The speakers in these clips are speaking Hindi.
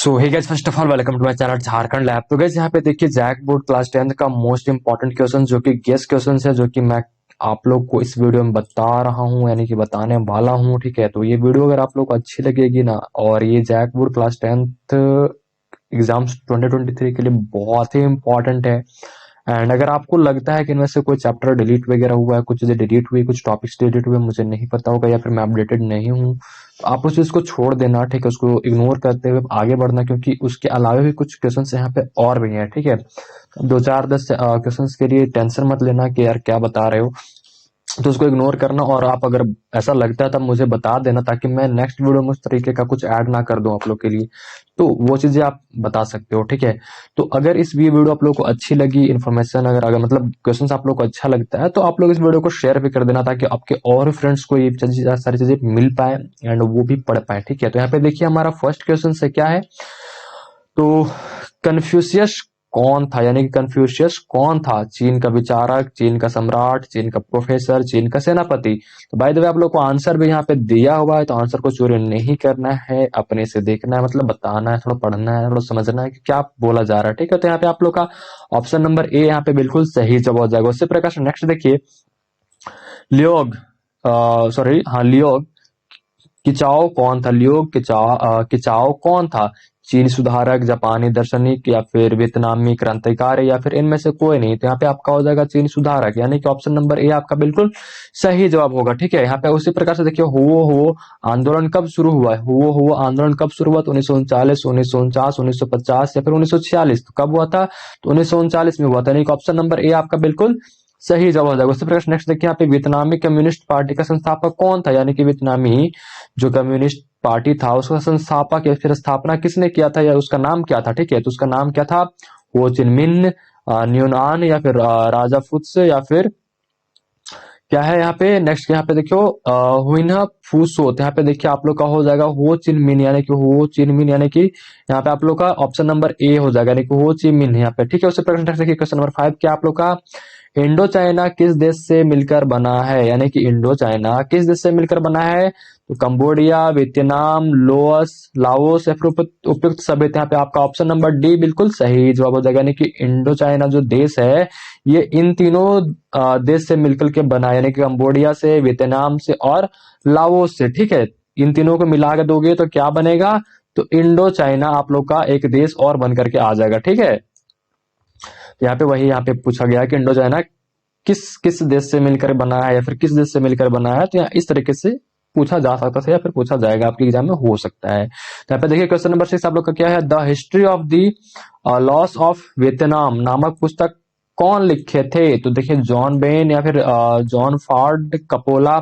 So hey guys, first of all welcome to my channel Jharkhand lab. तो गाइस यहाँ पे देखिए जैक बोर्ड क्लास 10 का मोस्ट इंपॉर्टेंट क्वेश्चन जो कि गेस क्वेश्चन है, जो कि मैं आप लोग को इस वीडियो में बता रहा हूँ, यानी कि बताने वाला हूँ। ठीक है, तो ये वीडियो अगर आप लोग को अच्छी लगेगी ना, और ये JAC board class 10th exams 2023 के लिए बहुत ही इंपॉर्टेंट है। एंड अगर आपको लगता है कि इनमें से कोई चैप्टर डिलीट वगैरह हुआ है, कुछ चीजें डिलीट हुई, कुछ टॉपिक्स डिलीट हुए, मुझे नहीं पता होगा या फिर मैं अपडेटेड नहीं हूँ, तो आप उस चीज को छोड़ देना। ठीक है, उसको इग्नोर करते हुए आगे बढ़ना, क्योंकि उसके अलावा भी कुछ क्वेश्चन यहाँ पे और भी हैं। ठीक है, 2 4 10 क्वेश्चन के लिए टेंशन मत लेना कि यार क्या बता रहे हो, तो उसको इग्नोर करना। और आप अगर ऐसा लगता है तब मुझे बता देना, ताकि मैं नेक्स्ट वीडियो में उस तरीके का कुछ ऐड ना कर दूं आप लोग के लिए, तो वो चीजें आप बता सकते हो। ठीक है, तो अगर इस वीडियो आप लोग को अच्छी लगी इन्फॉर्मेशन, अगर मतलब क्वेश्चन आप लोग को अच्छा लगता है, तो आप लोग इस वीडियो को शेयर भी कर देना, ताकि आपके और फ्रेंड्स को ये सारी चीजें मिल पाए एंड वो भी पढ़ पाए। ठीक है, तो यहाँ पे देखिए हमारा फर्स्ट क्वेश्चन से क्या है, तो कन्फ्यूशियस कौन था, यानी कि कन्फ्यूशियस कौन था? चीन का विचारक, चीन का सम्राट, चीन का प्रोफेसर, चीन का सेनापति। तो बाय द वे आप लोग को आंसर भी यहाँ पे दिया हुआ है, तो आंसर को चोरी नहीं करना है, अपने से देखना है, मतलब बताना है, थोड़ा पढ़ना है, थोड़ा समझना है कि क्या बोला जा रहा है। ठीक है, तो यहाँ पे आप लोग का ऑप्शन नंबर ए यहाँ पे बिल्कुल सही जवाब हो जाएगा। उससे प्रकार से नेक्स्ट देखिए, लियोग सॉरी हाँ लियोग किचाओ कौन था? लियोग किचाओ कौन था? चीनी सुधारक, जापानी दार्शनिक, या फिर वियतनामी क्रांतिकारी, या फिर इनमें से कोई नहीं। तो यहाँ पे आपका हो जाएगा चीनी सुधारक, यानी कि ऑप्शन नंबर ए आपका बिल्कुल सही जवाब होगा। ठीक है, यहाँ पे उसी प्रकार से देखिए, हुओ आंदोलन कब शुरू हुआ है? हुओ आंदोलन कब शुरू हुआ? तो 1939, 1949, 1950 या फिर 1946। तो कब हुआ था? तो 1939 में हुआ था, यानी कि ऑप्शन नंबर ए आपका बिल्कुल सही जवाब हो जाएगा। उसी प्रकार नेक्स्ट देखिए, यहाँ पे वियतनामी कम्युनिस्ट पार्टी का संस्थापक कौन था? यानी कि वियतनामी जो कम्युनिस्ट पार्टी था, उसका संस्थापक या फिर स्थापना किसने किया था, या उसका नाम क्या था? ठीक है, तो उसका नाम क्या था? हो चिन मिन, न्यूनआन, या फिर राजा फुत्स, या फिर क्या है यहाँ पे नेक्स्ट? यहाँ पे देखियो हुइनहा फूसो। तो यहाँ पे देखिए आप लोग का हो जाएगा हो चिन मिन, यानी कि हो चिन मिन, यानी कि यहाँ पे आप लोग का ऑप्शन नंबर ए हो जाएगा, यानी कि हो चिन मिन यहाँ पे। ठीक है, उससे प्रश्न देखिए क्वेश्चन नंबर 5 क्या आप लोग का, इंडो चाइना किस देश से मिलकर बना है? यानी कि इंडो चाइना किस देश से मिलकर बना है? तो कंबोडिया, वियतनाम, लाओस या फिर उपयुक्त सभी। यहाँ पे आपका ऑप्शन नंबर डी बिल्कुल सही जवाब हो जाएगा, यानी कि इंडो चाइना जो देश है, ये इन तीनों देश से मिलकर के बना है, यानी कि कंबोडिया से, वियतनाम से और लाओस से। ठीक है, इन तीनों को मिला के दोगे तो क्या बनेगा? तो इंडो चाइना आप लोग का एक देश और बन करके आ जाएगा। ठीक है, यहाँ पे वही यहाँ पे पूछा गया कि इंडो चाइना किस किस देश से मिलकर बना है, या फिर किस देश से मिलकर बना है। तो यहाँ इस तरीके से पूछा जा सकता था, या फिर पूछा जाएगा आपके एग्जाम में, हो सकता है। तो यहाँ पे देखिए क्वेश्चन नंबर 6 आप लोग का क्या है, the history of the loss of Vietnam नामक पुस्तक कौन लिखे थे? तो देखिए जॉन बेन, या फिर जॉन फॉर्ड कपोला,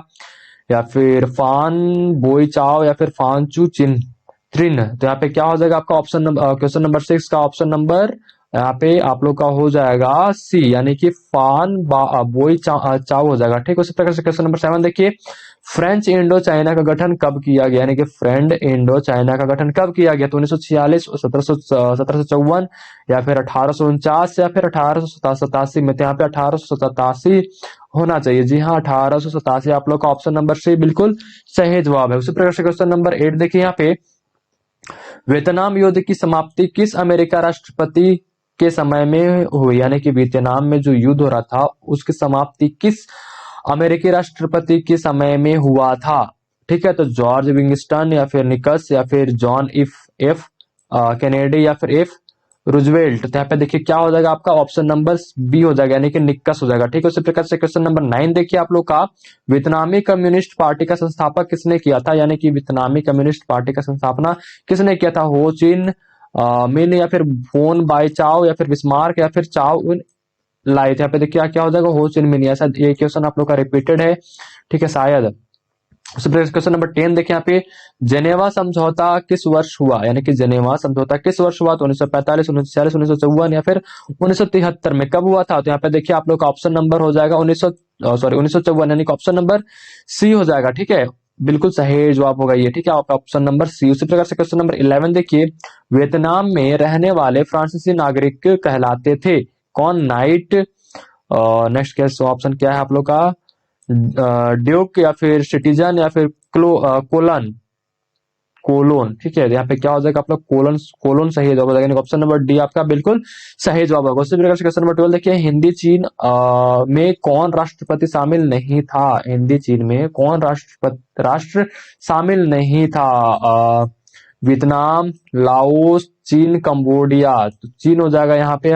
या फिर फान बोई चाओ, या फिर फानचू चिन त्रिन। तो यहाँ पे क्या हो जाएगा आपका ऑप्शन नंबर, क्वेश्चन नंबर 6 का ऑप्शन नंबर यहाँ पे आप लोग का हो जाएगा सी, यानी कि बोई चाओ हो जाएगा। ठीक है, उसी प्रकार से क्वेश्चन नंबर 7 देखिए, फ्रेंच इंडो चाइना का गठन कब किया गया? यानी कि फ्रेंड इंडो चाइना का गठन कब किया गया? तो 1946, 1754, या फिर 1849, या फिर 1887 में। तो यहाँ पे 1887 होना चाहिए। जी हाँ, 1887 आप लोग का ऑप्शन नंबर सी बिल्कुल सही जवाब है। उसी प्रकार से क्वेश्चन नंबर 8 देखिए, यहाँ पे वियतनाम युद्ध की समाप्ति किस अमेरिका राष्ट्रपति के समय में हुई? यानी कि वियतनाम में जो युद्ध हो रहा था, उसकी समाप्ति किस अमेरिकी राष्ट्रपति के समय में हुआ था? ठीक है, तो जॉर्ज विंगस्टन, या फिर निकस, या फिर जॉन एफ कैनेडी, या फिर एफ रूजवेल्ट। तो यहाँ पे देखिए क्या हो जाएगा आपका ऑप्शन नंबर बी हो जाएगा, यानी कि निक्कस हो जाएगा। ठीक है, उसी प्रकार से क्वेश्चन नंबर 9 देखिए आप लोग का, वियतनामी कम्युनिस्ट पार्टी का संस्थापक किसने किया था? यानी कि वियतनामी कम्युनिस्ट पार्टी का संस्थापना किसने किया था? हो चिन मिन, या फिर फोन बाई चाओ, या फिर बिस्मार्क, या फिर चाओ उन लाई। यहाँ पे देखिए क्या हो जाएगा, हो चिन मिन। ऐसा ये क्वेश्चन आप लोग का रिपीटेड है, ठीक है शायद। क्वेश्चन नंबर 10 देखिए यहाँ पे, जेनेवा समझौता किस वर्ष हुआ? यानी कि जेनेवा समझौता किस वर्ष हुआ? तो 1945, 1946, 1954, या फिर 1973 में। कब हुआ था? तो यहाँ पे देखिए आप लोग का ऑप्शन नंबर हो जाएगा 1954, यानी कि ऑप्शन नंबर सी हो जाएगा। ठीक है, बिल्कुल सही जवाब होगा ये। ठीक है, आपका ऑप्शन नंबर सी। उसी प्रकार से क्वेश्चन नंबर 11 देखिए, वियतनाम में रहने वाले फ्रांसीसी नागरिक कहलाते थे कौन? नाइट, नेक्स्ट ऑप्शन क्या है आप लोग का, ड्यूक, या फिर सिटीजन, या फिर कोलन कोलोन, ठीक है। यहाँ पे क्या हो जाएगा आप लोग, कोलोन, कोलोन सही जवाब हो जाएगा। ऑप्शन नंबर डी आपका बिल्कुल सही जवाब होगा। उसी प्रकार से क्वेश्चन नंबर 12 देखिए, हिंदी चीन में कौन राष्ट्रपति शामिल नहीं था? हिंदी चीन में कौन राष्ट्र शामिल नहीं था? वियतनाम, लाओस, चीन, कंबोडिया। तो चीन हो जाएगा यहाँ पे।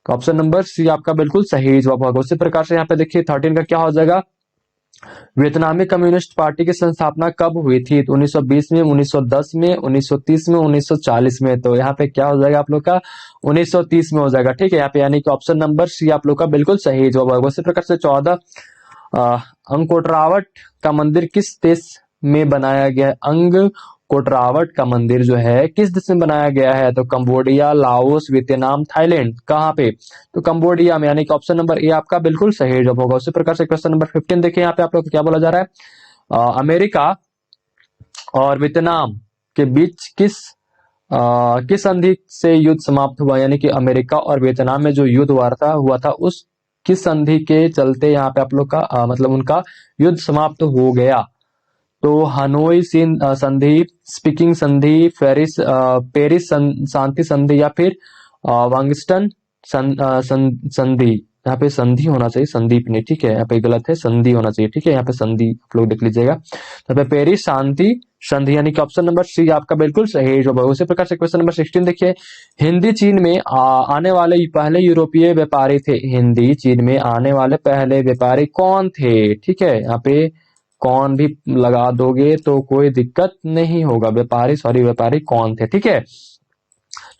ऑप्शन नंबर सी आपका बिल्कुल सही जवाब होगा। उसी प्रकार से यहाँ पे देखिए 13 का क्या हो जाएगा, वियतनामी कम्युनिस्ट पार्टी की स्थापना कब हुई थी? तो 1920 में, 1910 में, 1930 में, 1940 में। तो यहाँ पे क्या हो जाएगा आप लोग का, 1930 में हो जाएगा, ठीक है। यहाँ पे यानी कि ऑप्शन नंबर सी आप लोग का बिल्कुल सही जवाब होगा। उसी प्रकार से 14, अंकोटरावट का मंदिर किस देश में बनाया गया है? अंग कोटरावट का मंदिर जो है किस देश में बनाया गया है? तो कंबोडिया, लाओस, वियतनाम, थाईलैंड। कहाँ पे? तो कंबोडिया में, यानी कि ऑप्शन नंबर ए आपका बिल्कुल सही जवाब होगा। उसी प्रकार से क्वेश्चन नंबर 15 देखिए, यहाँ पे आप लोग क्या बोला जा रहा है, अमेरिका और वियतनाम के बीच किस संधि से युद्ध समाप्त हुआ? यानी कि अमेरिका और वियतनाम में जो युद्ध हुआ था उस किस संधि के चलते यहाँ पे आप लोग का मतलब उनका युद्ध समाप्त हो गया? तो हनोई संधि, स्पीकिंग संधि, पेरिस शांति संधि, या फिर वांगस्टन संधि। यहाँ पे संधि होना चाहिए, संदीप नहीं, ठीक है। यहाँ पे गलत है, संधि होना चाहिए, ठीक है। यहाँ पे संधि आप लोग देख लीजिएगा। यहाँ पे पेरिस शांति संधि, यानी कि ऑप्शन नंबर सी आपका बिल्कुल सही जवाब है। उसी प्रकार से क्वेश्चन नंबर 16 देखिए, हिंदी चीन में आने वाले पहले यूरोपीय व्यापारी थे। हिंदी चीन में आने वाले पहले व्यापारी कौन थे? ठीक है, यहाँ पे कौन भी लगा दोगे तो कोई दिक्कत नहीं होगा। व्यापारी कौन थे, ठीक है।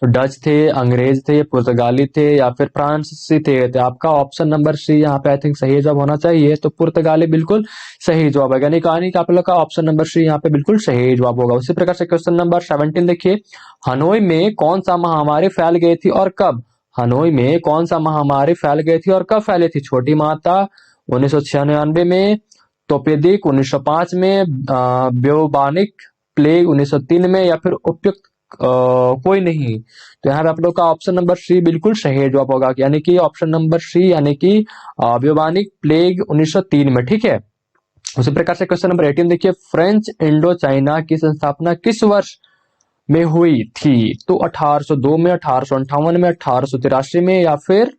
तो डच थे, अंग्रेज थे, पुर्तगाली थे, या फिर फ्रांसीसी थे। तो आपका ऑप्शन नंबर सी यहाँ पे आई थिंक सही जवाब होना चाहिए। तो पुर्तगाली बिल्कुल सही जवाब है, यानी कि आप लोग का ऑप्शन नंबर सी यहाँ पे बिल्कुल सही जवाब होगा। उसी प्रकार से क्वेश्चन नंबर 17 देखिए, हनोई में कौन सा महामारी फैल गई थी और कब? हनोई में कौन सा महामारी फैल गई थी और कब फैली थी? छोटी माता 1996 में, तोपेदिक 1905 में, ब्योबानिक प्लेग 1903 में, या फिर उपयुक्त कोई नहीं। तो यहाँ पे आप लोग का ऑप्शन नंबर सी बिल्कुल सही जवाब होगा, यानी कि ऑप्शन नंबर सी, यानी कि ब्योबानिक प्लेग 1903 में, ठीक है। उसी प्रकार से क्वेश्चन नंबर 18 देखिए, फ्रेंच इंडो चाइना की स्थापना किस वर्ष में हुई थी? तो 1802 में, 1858 में, 1883 में, या फिर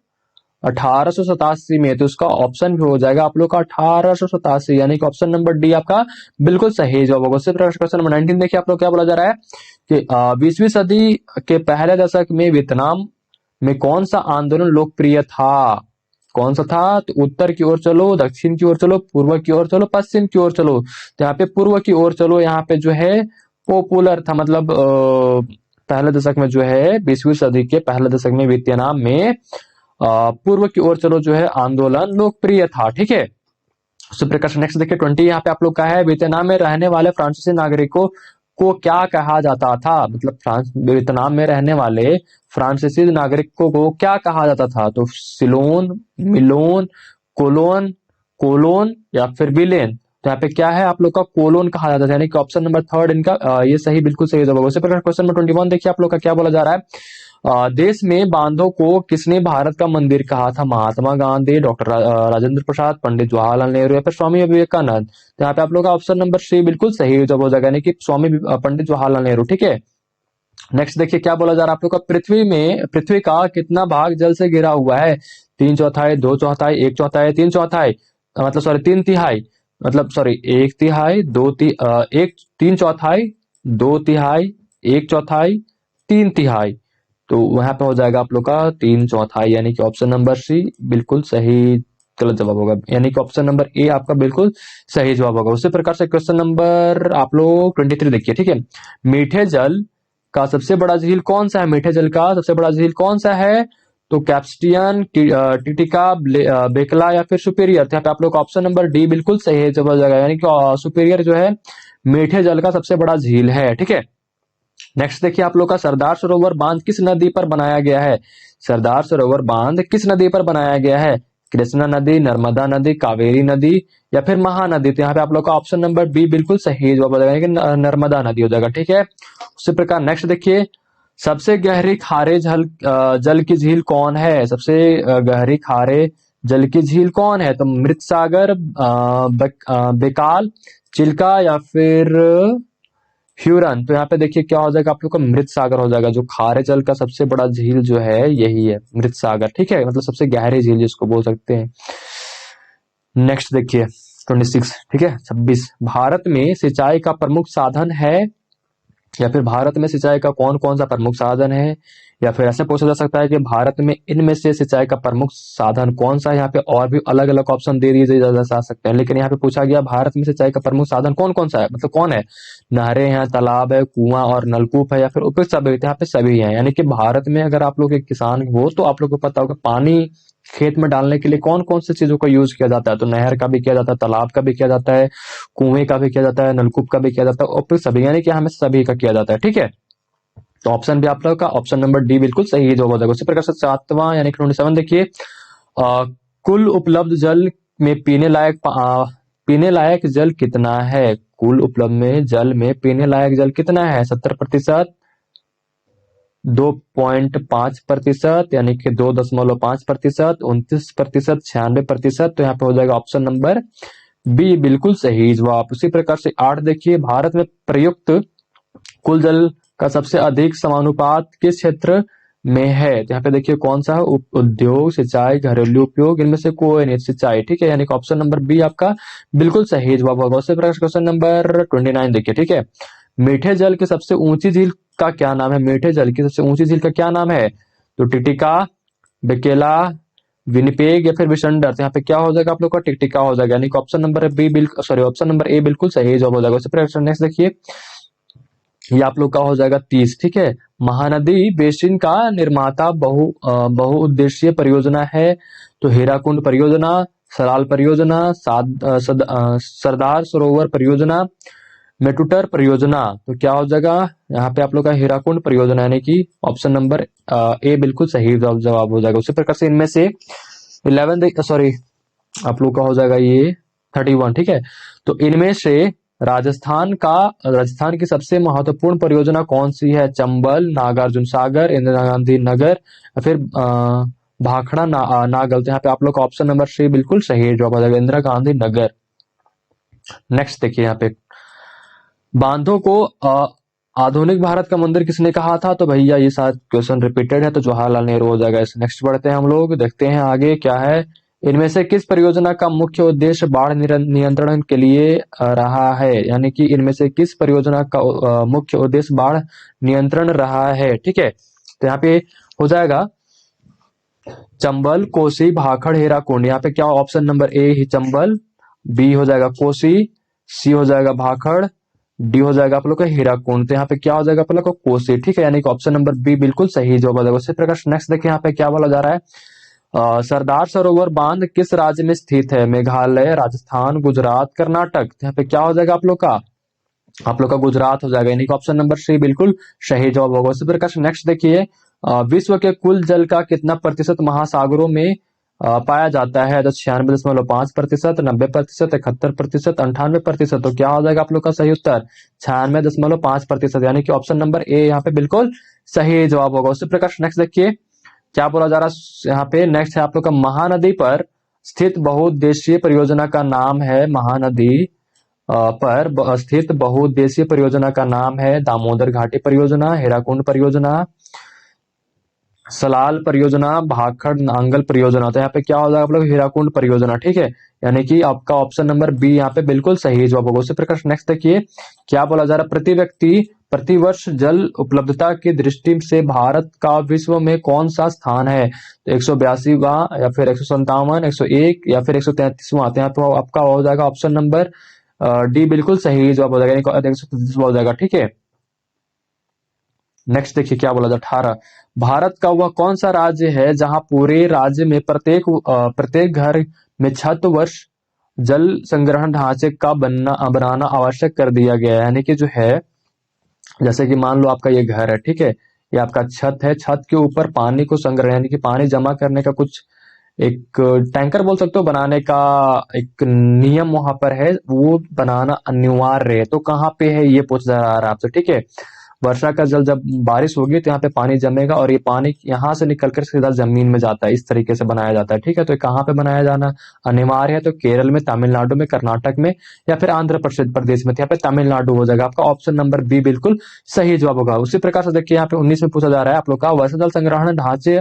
1887 में। तो उसका ऑप्शन भी हो जाएगा आप लोग का 1887, यानी कि ऑप्शन नंबर डी आपका बिल्कुल सही जवाब होगा। उससे क्वेश्चन नंबर 19 देखिए, आप लोग क्या बोला जा रहा है कि 20वीं सदी के पहले दशक में वियतनाम में कौन सा आंदोलन लोकप्रिय था? कौन सा था? तो उत्तर की ओर चलो, दक्षिण की ओर चलो, पूर्व की ओर चलो, पश्चिम की ओर चलो। तो यहाँ पे पूर्व की ओर चलो, यहाँ पे जो है पॉपुलर था, मतलब पहले दशक में जो है 20वीं सदी के पहले दशक में वियतनाम में पूर्व की ओर चलो जो है आंदोलन लोकप्रिय था, ठीक है। उसी प्रकार से नेक्स्ट देखिए 20, यहाँ पे आप लोग का है, वियतनाम में रहने वाले फ्रांसीसी नागरिकों को क्या कहा जाता था? मतलब वियतनाम में रहने वाले फ्रांसीसी नागरिकों को क्या कहा जाता था? तो सिलोन, मिलोन, कोलोन, कोलोन, या फिर बिलेन। तो यहाँ पे क्या है आप लोग का, कोलोन कहा जाता था, यानी कि ऑप्शन नंबर थर्ड इनका ये सही बिल्कुल सही जवाब। उसी प्रकार क्वेश्चन नंबर 21 देखिए, आप लोग का क्या बोला जा रहा है, देश में बांधों को किसने भारत का मंदिर कहा था? महात्मा गांधी, डॉक्टर राजेंद्र प्रसाद, पंडित जवाहरलाल नेहरू, या फिर स्वामी विवेकानंद। तो यहाँ पे आप लोग का ऑप्शन नंबर सी बिल्कुल सही जवाब हो जाएगा, यानी कि पंडित जवाहरलाल नेहरू, ठीक है। नेक्स्ट देखिए क्या बोला जा रहा है आप लोग का, पृथ्वी का कितना भाग जल से घिरा हुआ है? 3/4, 2/4, 1/4, 3/4, मतलब सॉरी 3/3, मतलब सॉरी 1/3, 3/4, 2/3, 1/4, 3/3। तो वहां पे हो जाएगा आप लोग का 3/4, यानी कि ऑप्शन नंबर सी बिल्कुल सही गलत जवाब होगा, यानी कि ऑप्शन नंबर ए आपका बिल्कुल सही जवाब होगा। उसी प्रकार से क्वेश्चन नंबर आप लोग 23 देखिए, ठीक है। मीठे जल का सबसे बड़ा झील कौन सा है? मीठे जल का सबसे बड़ा झील कौन सा है? तो कैप्स्टियन, टिटिका, बेकला, या फिर सुपीरियर। यहाँ पे आप लोग ऑप्शन नंबर डी बिल्कुल सही है जवाब जाएगा, यानी कि सुपीरियर जो है मीठे जल का सबसे बड़ा झील है, ठीक है। नेक्स्ट देखिए आप लोग का, सरदार सरोवर बांध किस नदी पर बनाया गया है? सरदार सरोवर बांध किस नदी पर बनाया गया है? कृष्णा नदी, नर्मदा नदी, कावेरी नदी, या फिर महानदी। तो यहाँ पे आप लोग का ऑप्शन नंबर बी बिल्कुल सही जवाब हो जाएगा, यानी कि नर्मदा नदी हो जाएगा, ठीक है। उसी प्रकार नेक्स्ट देखिए, सबसे गहरी खारे जल की झील कौन है? सबसे गहरी खारे जल की झील कौन है? तो मृत सागर, बेकाल, चिल्का, या फिर ह्यूरन, तो यहाँ पे देखिए क्या हो जाएगा आप लोग का मृत सागर हो जाएगा। जो खारे जल का सबसे बड़ा झील जो है यही है मृत सागर, ठीक है, मतलब सबसे गहरी झील जिसको बोल सकते हैं। नेक्स्ट देखिए 26, ठीक है 26, भारत में सिंचाई का प्रमुख साधन है, या फिर भारत में सिंचाई का कौन कौन सा प्रमुख साधन है, या फिर ऐसे पूछा जा सकता है कि भारत में इनमें से सिंचाई का प्रमुख साधन कौन सा है। यहाँ पे और भी अलग अलग ऑप्शन दे दिए जा सकते हैं, लेकिन यहाँ पे पूछा गया भारत में सिंचाई का प्रमुख साधन कौन कौन सा है, मतलब कौन है। नहरें हैं, तालाब है, कुआं और नलकूप है, या फिर उपयुक्त सभी, यहाँ पे सभी है। यानी कि भारत में अगर आप लोग एक किसान हो तो आप लोग को पता होगा पानी खेत में डालने के लिए कौन कौन सी चीजों का यूज किया जाता है। तो नहर का भी किया जाता है, तालाब का भी किया जाता है, कुएं का भी किया जाता है, नलकूप का भी किया जाता है, और फिर सभी, यानी कि हमें सभी का किया जाता है, ठीक है। तो ऑप्शन भी आप लोग का ऑप्शन नंबर डी बिल्कुल सही जवाब हो जाएगा। उसी प्रकार से 7वां यानी कि 27 देखिए, कुल उपलब्ध जल में पीने लायक जल कितना है। कुल उपलब्ध में जल में पीने लायक जल कितना है, 70%, 2.5%, यानी कि 2.5%, 29%, 96%। तो यहाँ पे हो जाएगा ऑप्शन नंबर बी बिल्कुल सही जवाब। उसी प्रकार से 8 देखिए, भारत में प्रयुक्त कुल जल का सबसे अधिक समानुपात किस क्षेत्र में है। तो यहाँ पे देखिए कौन सा है, उद्योग, सिंचाई, घरेलू उपयोग, इनमें से कोई नहीं, सिंचाई, ठीक है, यानी कि ऑप्शन नंबर बी आपका बिल्कुल सही जवाब होगा। उसी प्रकार क्वेश्चन नंबर 29 देखिए, ठीक है, मीठे जल की सबसे ऊंची झील का क्या नाम है। मीठे जल की सबसे ऊंची झील का क्या नाम है, तो टिटिका, बेकेला, विनिपेग या फिर विशंडर। तो यहाँ पे क्या हो जाएगा आप लोग का, टिकटिका हो जाएगा, यानी कि ऑप्शन नंबर बी बिल्कुल सॉरी ऑप्शन नंबर ए बिल्कुल सही जवाब हो जाएगा। उसी प्रकार नेक्स्ट देखिए, ये आप लोग का हो जाएगा 30, ठीक है, महानदी बेसिन का निर्माता बहुउद्देशीय परियोजना है। तो हीराकुंड परियोजना, सलाल परियोजना, सरदार सरोवर परियोजना, मेटुटर परियोजना। तो क्या हो जाएगा यहाँ पे आप लोग का हीराकुंड परियोजना, यानी कि ऑप्शन नंबर ए बिल्कुल सही जवाब हो जाएगा। उसी प्रकार से इनमें से 11 सॉरी आप लोग का हो जाएगा ये 31, ठीक है। तो इनमें से राजस्थान की सबसे महत्वपूर्ण परियोजना कौन सी है। चंबल, नागार्जुन सागर, इंदिरा गांधी नगर, या फिर भाखड़ा नागल। तो यहाँ पे आप लोग का ऑप्शन नंबर सी बिल्कुल सही जवाब हो जाएगा, इंदिरा गांधी नगर। नेक्स्ट देखिए, यहाँ पे बांधों को आधुनिक भारत का मंदिर किसने कहा था। तो भैया ये सारा क्वेश्चन रिपीटेड है, तो जवाहरलाल नेहरू हो जाएगा। नेक्स्ट बढ़ते हैं हम लोग, देखते हैं आगे क्या है। इनमें से किस परियोजना का मुख्य उद्देश्य बाढ़ नियंत्रण के लिए रहा है, यानी कि इनमें से किस परियोजना का मुख्य उद्देश्य बाढ़ नियंत्रण रहा है, ठीक है। तो यहाँ पे हो जाएगा चंबल, कोसी, भाखड़, हीराकुंड। यहाँ पे क्या ऑप्शन नंबर ए ही चंबल, बी हो जाएगा कोसी, सी हो जाएगा भाखड़, डी हो जाएगा आप लोग का हीराकुंड। तो यहाँ पे क्या हो जाएगा आप लोग का कोसी, ठीक है, यानी कि ऑप्शन नंबर बी बिल्कुल सही जवाब हो जाएगा। उसी प्रकार नेक्स्ट देखिए यहाँ पे क्या बोला जा रहा है, सरदार सरोवर बांध किस राज्य में स्थित है। मेघालय, राजस्थान, गुजरात, कर्नाटक। तो यहाँ पे क्या हो जाएगा आप लोग का गुजरात हो जाएगा, यानी कि ऑप्शन नंबर सी बिल्कुल सही जवाब होगा। उसी प्रकार नेक्स्ट देखिए, विश्व के कुल जल का कितना प्रतिशत महासागरों में पाया जाता है। तो 96.5%, 90%, 71%, 98%। तो क्या हो जाएगा आप लोग का सही उत्तर 96.5%, यानी कि ऑप्शन नंबर ए यहाँ पे बिल्कुल सही जवाब होगा। उसी प्रकार नेक्स्ट देखिए क्या बोला जा रहा है यहाँ पे, नेक्स्ट है आप लोग का महानदी पर स्थित बहुउद्देशीय परियोजना का नाम है। महानदी पर स्थित बहुउद्देशीय परियोजना का नाम है दामोदर घाटी परियोजना, हीराकुंड परियोजना, सलाल परियोजना, भाखड़ नांगल परियोजना। तो यहाँ पे क्या हो जाएगा आप लोग हीराकुंड परियोजना, ठीक है, यानी कि आपका ऑप्शन नंबर बी यहाँ पे बिल्कुल सही जवाब होगा। उसी प्रकार नेक्स्ट देखिए क्या बोला जा रहा है, प्रति व्यक्ति प्रतिवर्ष जल उपलब्धता की दृष्टि से भारत का विश्व में कौन सा स्थान है। तो 182वां या फिर 157, 101 या फिर 133वां। तो यहाँ पे आपका हो जाएगा ऑप्शन नंबर डी बिल्कुल सही जवाब हो जाएगा, यानी 133 हो जाएगा, ठीक है। नेक्स्ट देखिए क्या बोला था 18, भारत का वह कौन सा राज्य है जहां पूरे राज्य में प्रत्येक घर में छत वर्ष जल संग्रहण ढांचे का बनाना आवश्यक कर दिया गया है। यानी कि जो है जैसे कि मान लो आपका ये घर है, ठीक है, ये आपका छत है, छत के ऊपर पानी को संग्रह यानी कि पानी जमा करने का कुछ एक टैंकर बोल सकते हो बनाने का एक नियम वहां पर है, वो बनाना अनिवार्य है। तो कहाँ पे है ये पूछा जा रहा है आपसे, ठीक है। वर्षा का जल जब बारिश होगी तो यहाँ पे पानी जमेगा और ये पानी यहाँ से निकलकर सीधा जमीन में जाता है। इस तरीके से बनाया जाता है, ठीक है। तो कहाँ पे बनाया जाना अनिवार्य है, तो केरल में, तमिलनाडु में, कर्नाटक में या फिर आंध्र प्रदेश में। तो यहाँ पे तमिलनाडु हो जाएगा आपका ऑप्शन नंबर बी बिल्कुल सही जवाब होगा। उसी प्रकार से देखिए यहाँ पे 19 में पूछा जा रहा है आप लोग का, वर्षा जल संग्रहण ढांचे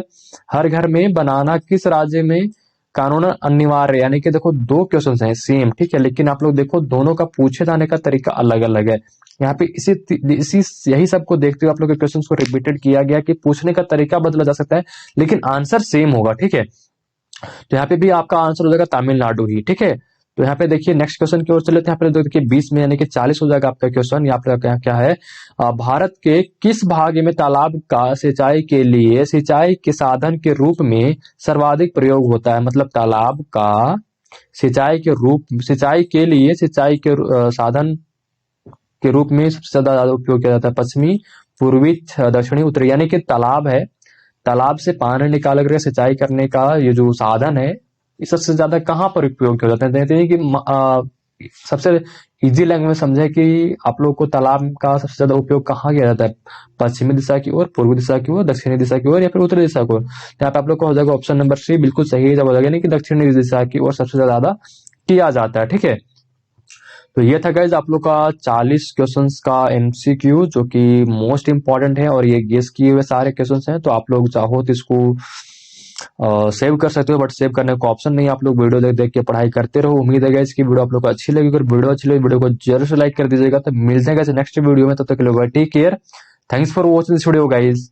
हर घर में बनाना किस राज्य में कानून अनिवार्य, यानी कि देखो दो क्वेश्चन हैं सेम, ठीक है, लेकिन आप लोग देखो दोनों का पूछे जाने का तरीका अलग अलग है। यहाँ पे इसी यही सबको देखते हुए आप लोग के क्वेश्चन को रिपीटेड किया गया कि पूछने का तरीका बदला जा सकता है लेकिन आंसर सेम होगा, ठीक है। तो यहाँ पे भी आपका आंसर हो जाएगा तमिलनाडु ही, ठीक है। तो यहाँ पे देखिए नेक्स्ट क्वेश्चन की ओर चले, यहाँ पे देखिए 20 में यानी कि 40 हो जाएगा आपका क्वेश्चन। यहाँ पे क्या है, भारत के किस भाग में तालाब का सिंचाई के लिए सिंचाई के साधन के रूप में सर्वाधिक प्रयोग होता है। मतलब तालाब का सिंचाई के लिए सिंचाई के साधन के रूप में सबसे ज्यादा उपयोग किया जाता है पश्चिमी, पूर्वी, दक्षिणी, उत्तरी। यानी कि तालाब है, तालाब से पानी निकाल कर सिंचाई करने का ये जो साधन है, इस सबसे ज्यादा कहाँ पर उपयोग किया जाता है। कहते हैं कि सबसे इजी लैंग्वेज में समझे कि आप लोग को तालाब का सबसे ज्यादा उपयोग कहाँ किया जाता है, पश्चिमी दिशा की ओर, पूर्वी दिशा की ओर, दक्षिणी दिशा की ओर या फिर उत्तरी दिशा की ओर। यहाँ पे आप लोग को हो जाएगा ऑप्शन नंबर सी बिल्कुल सही जवाब हो जाएगा, यानी कि दक्षिणी दिशा की ओर सबसे ज्यादा किया जाता है, ठीक है। तो ये था गाइज आप लोग का 40 क्वेश्चंस का एमसीक्यू जो कि मोस्ट इंपॉर्टेंट है और ये गेस किए हुए सारे क्वेश्चंस हैं। तो आप लोग चाहो तो इसको सेव कर सकते हो, बट सेव करने का ऑप्शन नहीं है। आप लोग वीडियो देख देख के पढ़ाई करते रहो। उम्मीद है गाइज की वीडियो आप लोग को अच्छी लगी। अगर वीडियो अच्छी लगी वीडियो को जरूर से लाइक कर दीजिएगा। तो मिलते हैं गाइज नेक्स्ट वीडियो में, तब तक के लिए take care, thanks for watching this video guys.